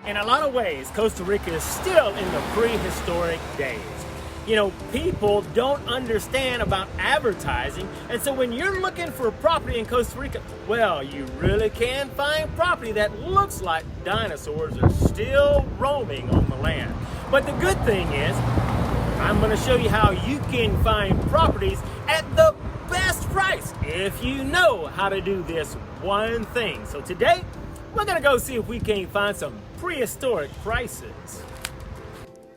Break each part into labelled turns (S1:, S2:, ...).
S1: In a lot of ways, Costa Rica is still in the prehistoric days. You know, people don't understand about advertising, and so when you're looking for property in Costa Rica, well, you really can find property that looks like dinosaurs are still roaming on the land. But the good thing is, I'm going to show you how you can find properties at the best price if you know how to do this one thing. So today, we're going to go see if we can find some prehistoric prices.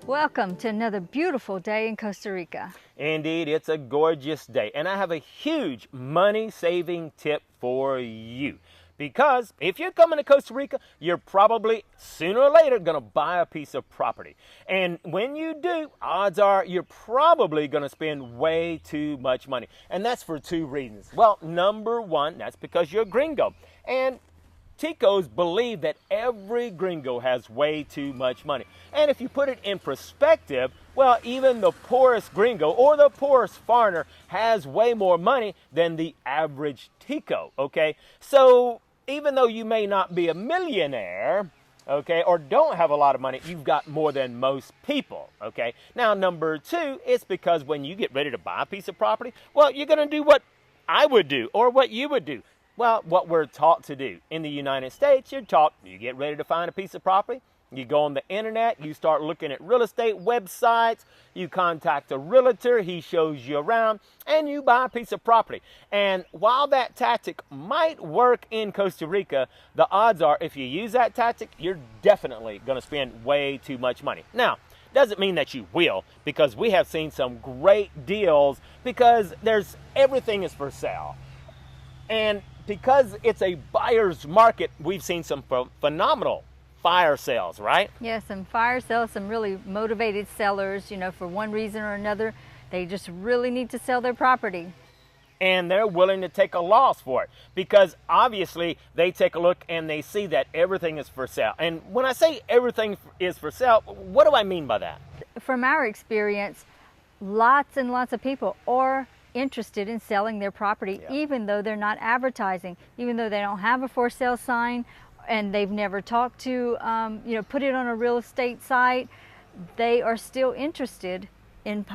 S2: Welcome to another beautiful day in Costa Rica.
S1: Indeed, it's a gorgeous day, and I have a huge money-saving tip for you. Because if you're coming to Costa Rica, you're probably sooner or later going to buy a piece of property. And when you do, odds are you're probably going to spend way too much money. And that's for two reasons. Well, number one, that's because you're a gringo. And Ticos believe that every gringo has way too much money. And if you put it in perspective, well, even the poorest gringo or the poorest foreigner has way more money than the average Tico, okay? So even though you may not be a millionaire, okay, or don't have a lot of money, you've got more than most people, okay? Now, number two, it's because when you get ready to buy a piece of property, well, you're going to do what I would do or what you would do. Well, what we're taught to do. In the United States, you're taught, you get ready to find a piece of property, you go on the internet, you start looking at real estate websites, you contact a realtor, he shows you around, and you buy a piece of property. And while that tactic might work in Costa Rica, the odds are if you use that tactic, you're definitely going to spend way too much money. Now, doesn't mean that you will, because we have seen some great deals because everything is for sale. And because it's a buyer's market, we've seen some phenomenal fire sales, right?
S2: Yes, some fire sales, some really motivated sellers, you know, for one reason or another, they just really need to sell their property.
S1: And they're willing to take a loss for it because obviously they take a look and they see that everything is for sale. And when I say everything is for sale, what do I mean by that?
S2: From our experience, lots and lots of people are interested in selling their property, even though they're not advertising, even though they don't have a for sale sign and they've never talked to, put it on a real estate site, they are still interested in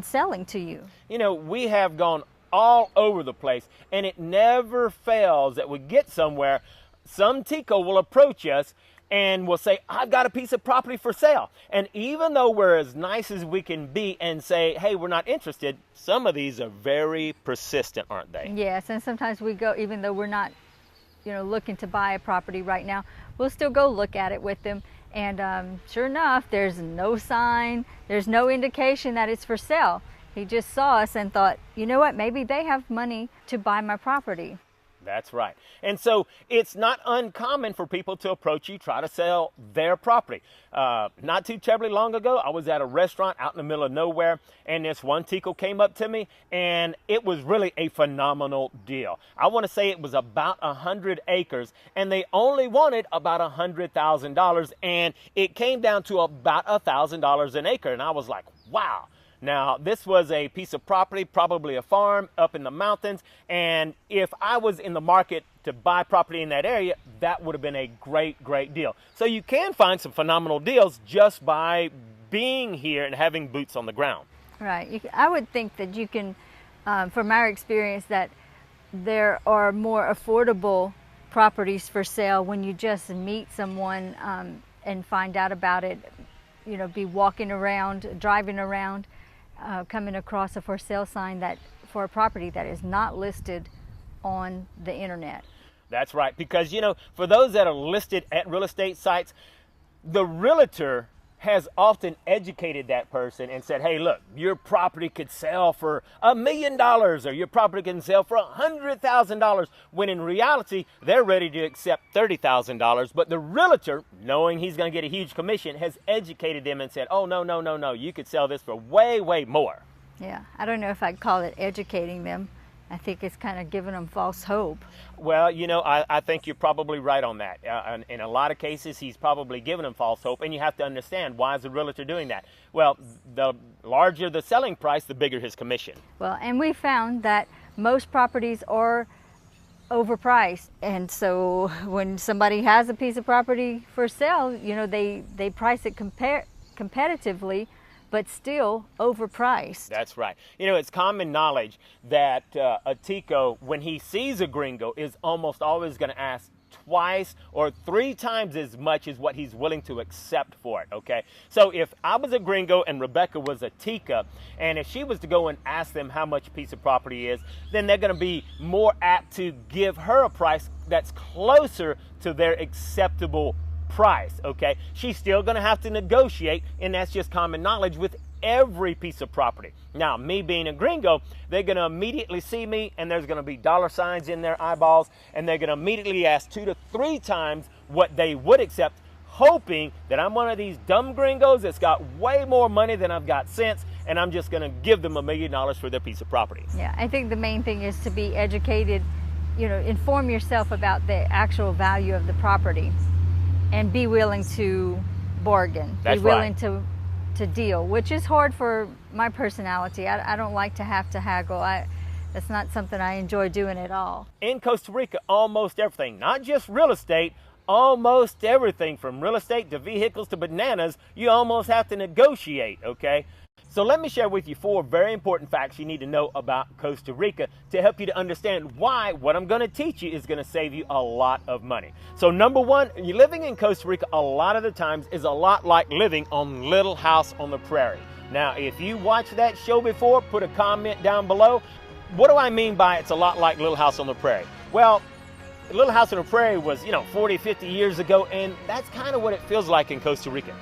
S2: selling to you.
S1: You know, we have gone all over the place and it never fails that we get somewhere, some Tico will approach us and we'll say, I've got a piece of property for sale. And even though we're as nice as we can be and say, hey, we're not interested, some of these are very persistent, aren't they?
S2: Yes, and sometimes we go, even though we're not, looking to buy a property right now, we'll still go look at it with them. And sure enough, there's no sign, there's no indication that it's for sale. He just saw us and thought, you know what, maybe they have money to buy my property.
S1: That's right. And so it's not uncommon for people to approach you, try to sell their property. Not too terribly long ago, I was at a restaurant out in the middle of nowhere, and this one Tico came up to me, and it was really a phenomenal deal. I want to say it was about 100 acres, and they only wanted about $100,000, and it came down to about $1,000 an acre, and I was like, wow. Now, this was a piece of property, probably a farm up in the mountains, and if I was in the market to buy property in that area, that would have been a great, great deal. So you can find some phenomenal deals just by being here and having boots on the ground.
S2: Right. I would think that you can, from our experience, that there are more affordable properties for sale when you just meet someone and find out about it, be walking around, driving around, coming across a for sale sign for a property that is not listed on the internet.
S1: That's right, because for those that are listed at real estate sites, the realtor has often educated that person and said, hey, look, your property could sell for $1 million or your property can sell for $100,000, when in reality, they're ready to accept $30,000. But the realtor, knowing he's going to get a huge commission, has educated them and said, oh, no, you could sell this for way, way more.
S2: Yeah, I don't know if I'd call it educating them. I think it's kind of giving them false hope.
S1: Well, I think you're probably right on that. In a lot of cases, he's probably giving them false hope, and you have to understand, why is the realtor doing that? Well, the larger the selling price, the bigger his commission.
S2: Well, and we found that most properties are overpriced. And so when somebody has a piece of property for sale, they price it competitively, but still overpriced.
S1: That's right. It's common knowledge that a Tico, when he sees a gringo, is almost always going to ask twice or three times as much as what he's willing to accept for it, okay? So if I was a gringo and Rebecca was a Tica, and if she was to go and ask them how much a piece of property is, then they're going to be more apt to give her a price that's closer to their acceptable price, okay? She's still going to have to negotiate, and that's just common knowledge with every piece of property. Now, me being a gringo, they're going to immediately see me, and there's going to be dollar signs in their eyeballs, and they're going to immediately ask 2 to 3 times what they would accept, hoping that I'm one of these dumb gringos that's got way more money than I've got sense, and I'm just going to give them $1 million for their piece of property.
S2: Yeah, I think the main thing is to be educated, inform yourself about the actual value of the property, and be willing to bargain.
S1: That's
S2: be willing
S1: right.
S2: to deal, which is hard for my personality. I don't like to have to haggle. That's not something I enjoy doing at all.
S1: In Costa Rica, almost everything, not just real estate, almost everything from real estate to vehicles to bananas, you almost have to negotiate, okay? So let me share with you 4 very important facts you need to know about Costa Rica to help you to understand why what I'm going to teach you is going to save you a lot of money. So number 1, you're living in Costa Rica a lot of the times is a lot like living on Little House on the Prairie. Now, if you watched that show before, put a comment down below. What do I mean by it's a lot like Little House on the Prairie? Well, Little House on the Prairie was, 40, 50 years ago, and that's kind of what it feels like in Costa Rica.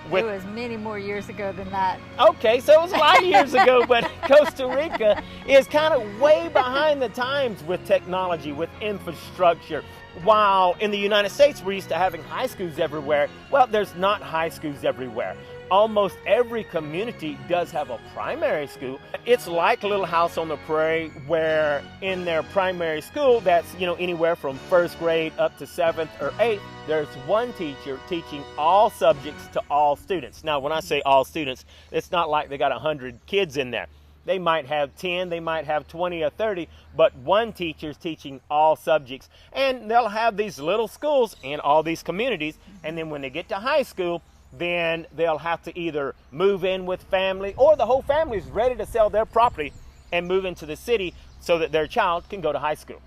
S2: It was many more years ago than that.
S1: Okay, so it was a lot of years ago, but Costa Rica is kind of way behind the times with technology, with infrastructure. While in the United States, we're used to having high schools everywhere. Well, there's not high schools everywhere. Almost every community does have a primary school. It's like Little House on the Prairie, where in their primary school, that's anywhere from 1st grade up to 7th or 8th, there's one teacher teaching all subjects to all students. Now, when I say all students, it's not like they got 100 kids in there. They might have 10, they might have 20 or 30, but one teacher's teaching all subjects. And they'll have these little schools in all these communities, and then when they get to high school, then they'll have to either move in with family, or the whole family is ready to sell their property and move into the city so that their child can go to high school.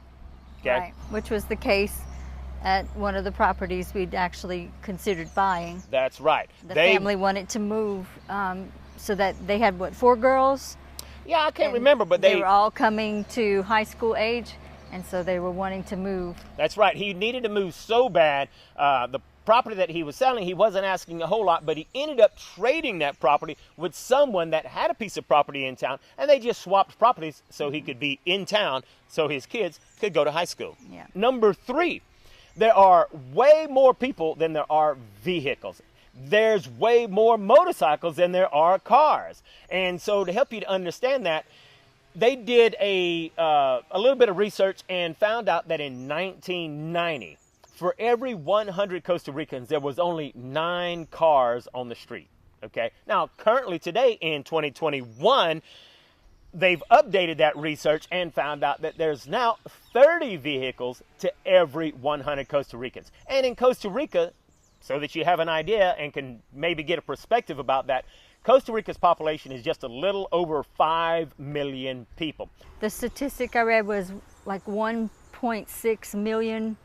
S1: Okay?
S2: Right, which was the case at one of the properties we'd actually considered buying.
S1: That's right.
S2: The family wanted to move so that they had, 4 girls?
S1: Yeah, I can't remember, but
S2: they were all coming to high school age, and so they were wanting to move.
S1: That's right. He needed to move so bad. The property that he was selling, he wasn't asking a whole lot, but he ended up trading that property with someone that had a piece of property in town, and they just swapped properties so he could be in town so his kids could go to high school.
S2: Yeah.
S1: Number 3, there are way more people than there are vehicles. There's way more motorcycles than there are cars. And so to help you to understand that, they did a little bit of research and found out that in 1990, for every 100 Costa Ricans, there was only 9 cars on the street. Okay. Now, currently today in 2021, they've updated that research and found out that there's now 30 vehicles to every 100 Costa Ricans. And in Costa Rica, so that you have an idea and can maybe get a perspective about that, Costa Rica's population is just a little over 5 million people.
S2: The statistic I read was like 1.6 million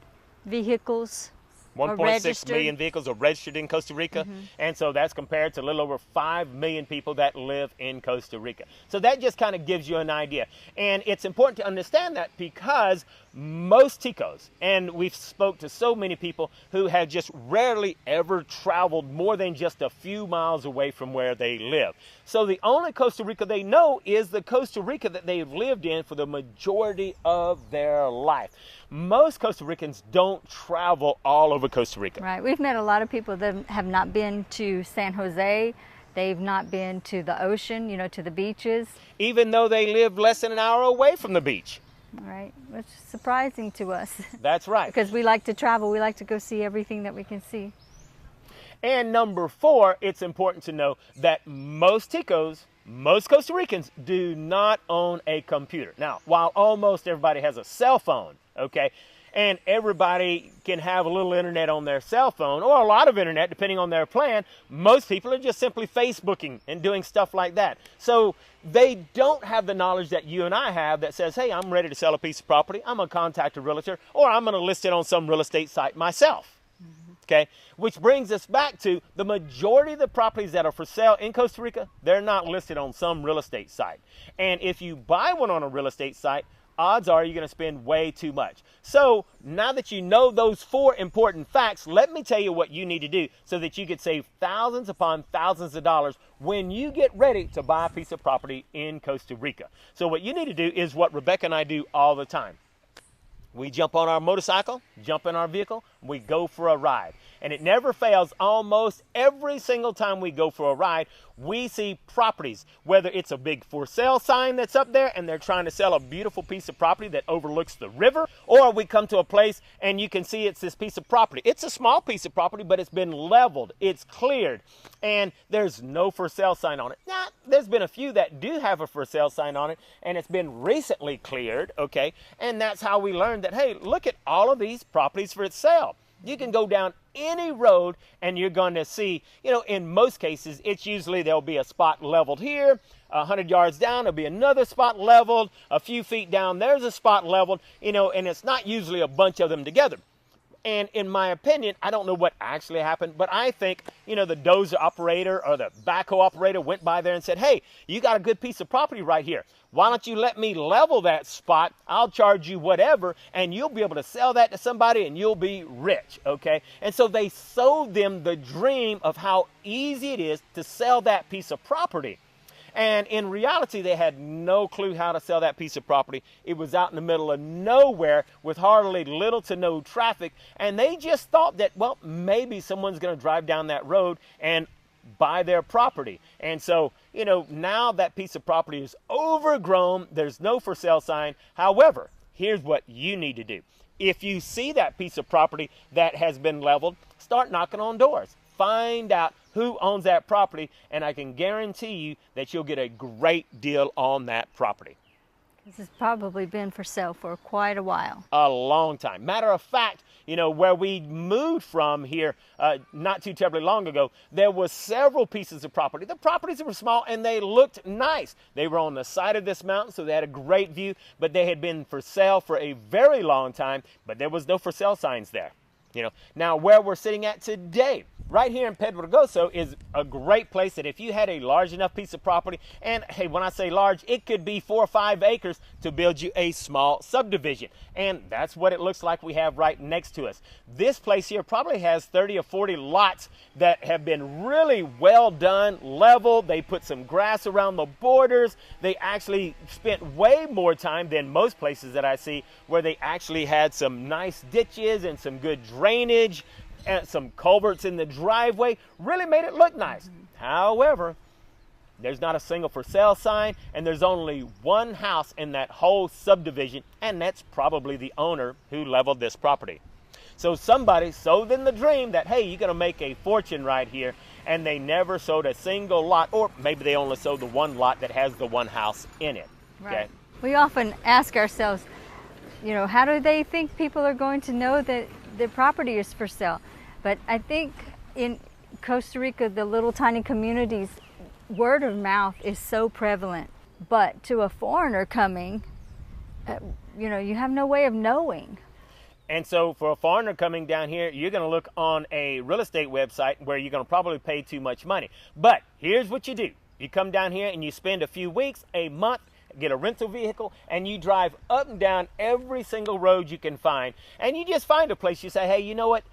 S2: vehicles
S1: 1.6 million vehicles are registered in Costa Rica, and so that's compared to a little over 5 million people that live in Costa Rica. So that just kind of gives you an idea. And it's important to understand that because most Ticos, and we've spoke to so many people who have just rarely ever traveled more than just a few miles away from where they live. So the only Costa Rica they know is the Costa Rica that they've lived in for the majority of their life. Most Costa Ricans don't travel all over Costa Rica.
S2: Right. We've met a lot of people that have not been to San Jose. They've not been to the ocean, to the beaches.
S1: Even though they live less than an hour away from the beach.
S2: Right. Which is surprising to us.
S1: That's right.
S2: Because we like to travel. We like to go see everything that we can see.
S1: And number 4, it's important to know that most Ticos most Costa Ricans do not own a computer. Now, while almost everybody has a cell phone, okay, and everybody can have a little internet on their cell phone, or a lot of internet depending on their plan, most people are just simply Facebooking and doing stuff like that. So they don't have the knowledge that you and I have that says, hey, I'm ready to sell a piece of property, I'm going to contact a realtor, or I'm going to list it on some real estate site myself. Okay, which brings us back to the majority of the properties that are for sale in Costa Rica, they're not listed on some real estate site. And if you buy one on a real estate site, odds are you're going to spend way too much. So now that you know those 4 important facts, let me tell you what you need to do so that you could save thousands upon thousands of dollars when you get ready to buy a piece of property in Costa Rica. So what you need to do is what Rebecca and I do all the time. We jump on our motorcycle, jump in our vehicle, we go for a ride. And it never fails, almost every single time we go for a ride, we see properties, whether it's a big for sale sign that's up there and they're trying to sell a beautiful piece of property that overlooks the river, or we come to a place and you can see it's this piece of property. It's a small piece of property, but it's been leveled, it's cleared, and there's no for sale sign on it. Now, there's been a few that do have a for sale sign on it, and it's been recently cleared, okay? And that's how we learned that, hey, look at all of these properties for sale. You can go down any road and you're going to see, in most cases, it's usually there'll be a spot leveled here, 100 yards down, there'll be another spot leveled, a few feet down, there's a spot leveled, and it's not usually a bunch of them together. And in my opinion, I don't know what actually happened, but I think, the dozer operator or the backhoe operator went by there and said, hey, you got a good piece of property right here. Why don't you let me level that spot? I'll charge you whatever, and you'll be able to sell that to somebody and you'll be rich, okay? And so they sold them the dream of how easy it is to sell that piece of property. And in reality, they had no clue how to sell that piece of property. It was out in the middle of nowhere with hardly little to no traffic. And they just thought that, well, maybe someone's going to drive down that road and buy their property. And so, now that piece of property is overgrown. There's no for sale sign. However, here's what you need to do. If you see that piece of property that has been leveled, start knocking on doors. Find out who owns that property, and I can guarantee you that you'll get a great deal on that property.
S2: This has probably been for sale for quite a while.
S1: A long time. Matter of fact, where we moved from here not too terribly long ago, there was several pieces of property. The properties were small and they looked nice. They were on the side of this mountain, so they had a great view, but they had been for sale for a very long time, but there was no for sale signs there. Now where we're sitting at today, right here in Pedregoso, is a great place that if you had a large enough piece of property, and hey, when I say large, it could be 4 or 5 acres to build you a small subdivision. And that's what it looks like we have right next to us. This place here probably has 30 or 40 lots that have been really well done, leveled. They put some grass around the borders. They actually spent way more time than most places that I see, where they actually had some nice ditches and some good drainage and some culverts in the driveway. Really made it look nice. However, there's not a single for sale sign, and there's only one house in that whole subdivision, and that's probably the owner who leveled this property. So somebody sold them the dream that, hey, you're going to make a fortune right here, and they never sold a single lot, or maybe they only sold the one lot that has the one house in it. Okay?
S2: Right. We often ask ourselves, how do they think people are going to know that their property is for sale? But I think in Costa Rica, the little tiny communities, word of mouth is so prevalent. But to a foreigner coming, you have no way of knowing.
S1: And so for a foreigner coming down here, you're going to look on a real estate website where you're going to probably pay too much money. But here's what you do. You come down here and you spend a few weeks, a month, get a rental vehicle, and you drive up and down every single road you can find. And you just find a place. You say, hey, you know what?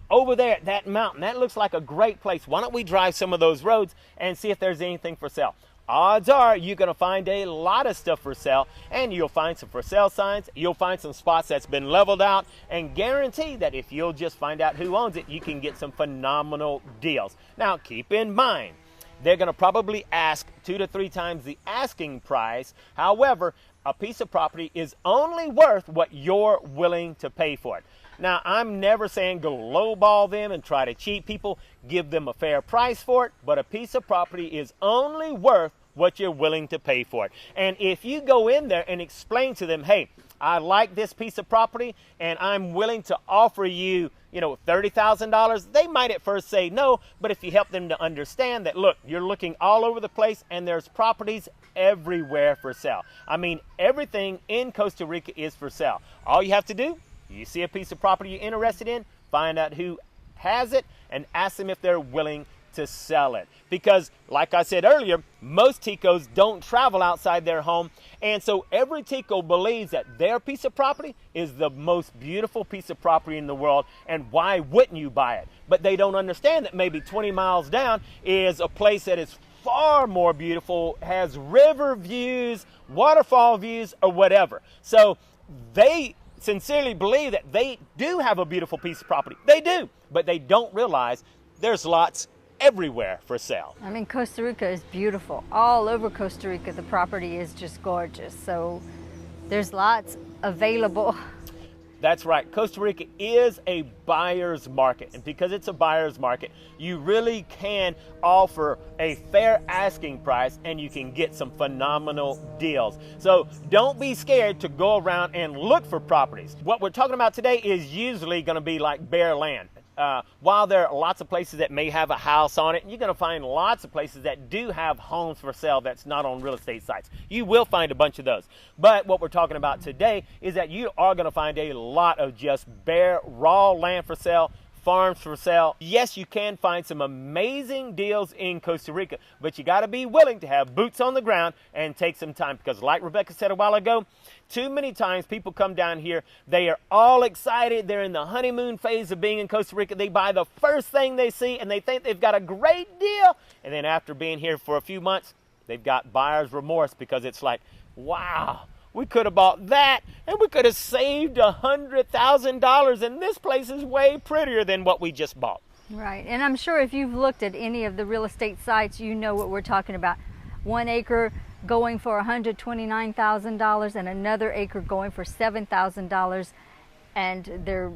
S1: Over there at that mountain, that looks like a great place. Why don't we drive some of those roads and see if there's anything for sale? Odds are you're going to find a lot of stuff for sale, and you'll find some for sale signs. You'll find some spots that's been leveled out, and guarantee that if you'll just find out who owns it, you can get some phenomenal deals. Now, keep in mind, they're going to probably ask 2 to 3 times the asking price. However, a piece of property is only worth what you're willing to pay for it. Now, I'm never saying go lowball them and try to cheat people. Give them a fair price for it. But a piece of property is only worth what you're willing to pay for it. And if you go in there and explain to them, hey, I like this piece of property and I'm willing to offer you, $30,000, they might at first say no, but if you help them to understand that, look, you're looking all over the place and there's properties everywhere for sale. I mean, everything in Costa Rica is for sale. All you have to do, you see a piece of property you're interested in, find out who has it and ask them if they're willing to sell it. Because like I said earlier, most Ticos don't travel outside their home, and so every Tico believes that their piece of property is the most beautiful piece of property in the world, and why wouldn't you buy it? But they don't understand that maybe 20 miles down is a place that is far more beautiful, has river views, waterfall views, or whatever. So they sincerely believe that they do have a beautiful piece of property. They do, but they don't realize there's lots everywhere for sale.
S2: I mean, Costa Rica is beautiful. All over Costa Rica, the property is just gorgeous. So there's lots available.
S1: That's right. Costa Rica is a buyer's market. And because it's a buyer's market, you really can offer a fair asking price and you can get some phenomenal deals. So don't be scared to go around and look for properties. What we're talking about today is usually going to be like bare land. While there are lots of places that may have a house on it, you're going to find lots of places that do have homes for sale that's not on real estate sites. You will find a bunch of those. But what we're talking about today is that you are going to find a lot of just bare, raw land for sale, farms for sale. Yes, you can find some amazing deals in Costa Rica, but you got to be willing to have boots on the ground and take some time, because like Rebecca said a while ago, too many times people come down here, they are all excited, they're in the honeymoon phase of being in Costa Rica, they buy the first thing they see and they think they've got a great deal, and then after being here for a few months, they've got buyer's remorse, because it's like, wow, we could have bought that and we could have saved $100,000, and this place is way prettier than what we just bought.
S2: Right, and I'm sure if you've looked at any of the real estate sites, you know what we're talking about. 1 acre going for $129,000 and another acre going for $7,000, and they're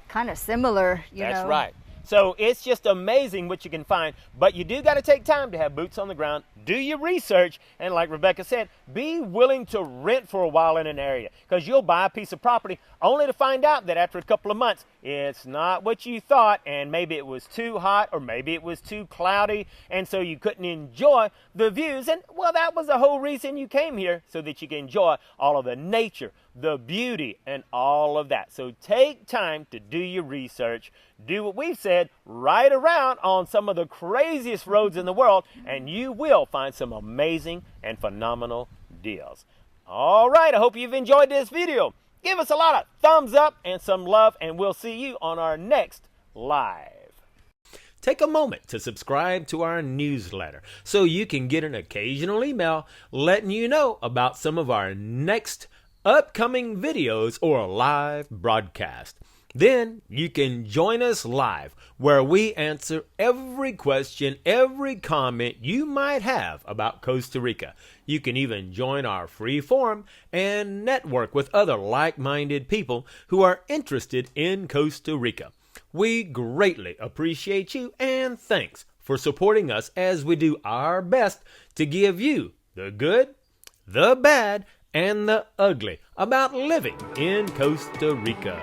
S2: kind of similar, you know.
S1: That's right. So it's just amazing what you can find, but you do got to take time to have boots on the ground, do your research, and like Rebecca said, be willing to rent for a while in an area, because you'll buy a piece of property only to find out that after a couple of months, it's not what you thought, and maybe it was too hot or maybe it was too cloudy, and so you couldn't enjoy the views. And well, that was the whole reason you came here, so that you can enjoy all of the nature, the beauty, and all of that. So take time to do your research, do what we've said, ride around on some of the craziest roads in the world, and you will find some amazing and phenomenal deals. All right, I hope you've enjoyed this video. Give us a lot of thumbs up and some love, and we'll see you on our next live. Take a moment to subscribe to our newsletter so you can get an occasional email letting you know about some of our next upcoming videos or live broadcast. Then you can join us live, where we answer every question, every comment you might have about Costa Rica. You can even join our free forum and network with other like-minded people who are interested in Costa Rica. We greatly appreciate you, and thanks for supporting us as we do our best to give you the good, the bad, and the ugly about living in Costa Rica.